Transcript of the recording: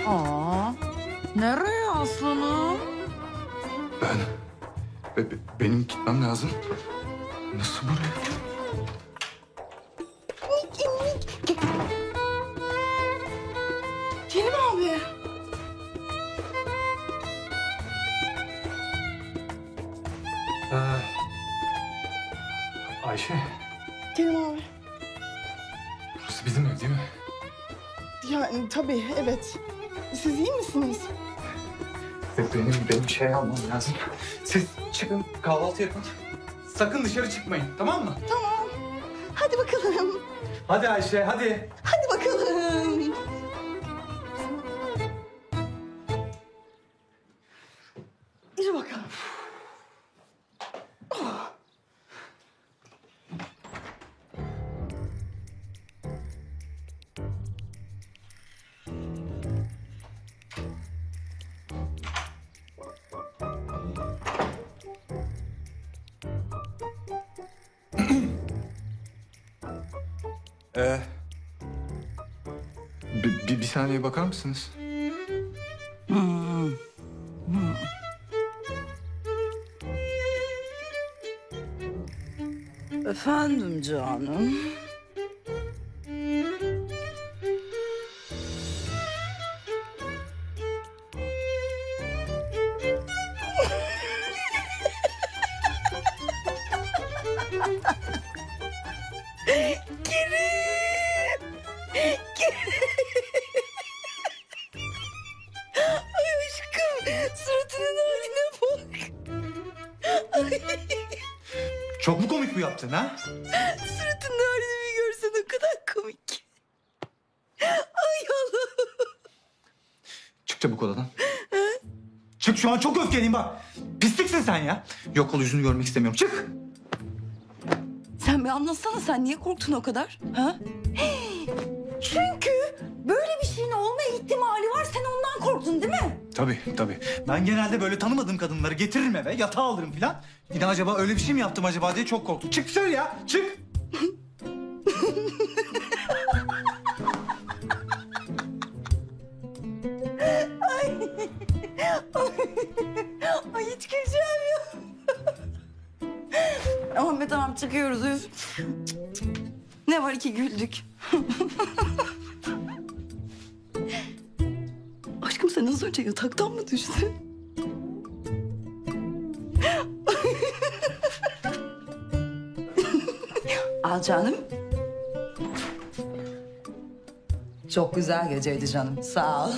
Aa, nereye aslanım? Benim gitmem lazım. Nasıl buraya? Kerim abi. Ayşe, Kerim abi. burası bizim ev değil mi? Yani tabii evet. Siz iyi misiniz? Benim şey almam lazım. Siz çıkın, kahvaltı yapın. Sakın dışarı çıkmayın, tamam mı? Tamam. Hadi bakalım. Hadi Ayşe, hadi. Hadi bakalım. Yürü bakalım. Bir saniye bakar mısınız? Efendim canım. Ay aşkım, suratının haline bak. Çok mu komik bu yaptın ha? Suratının halini bir görsen o kadar komik. Ay Allah'ım. Çık çabuk odadan. Çık, şu an çok öfkeliyim bak. Pisliksin sen ya. Yok ol, yüzünü görmek istemiyorum. Çık. Sen bir anlatsana, sen niye korktun o kadar? Ha? Çünkü böyle bir şeyin olma ihtimali var. Sen ondan korktun değil mi? Tabii. Ben genelde böyle tanımadığım kadınları getiririm eve, yatağa alırım filan. Yine acaba öyle bir şey mi yaptım acaba diye çok korktum. Çık dışarı ya, çık. Ay hiç güleceğim ya. Tamam çıkıyoruz. Üf. Ne var ki güldük. Aşkım sen az önce yataktan mı düştün? Al canım. Çok güzel geceydi canım. Sağ ol.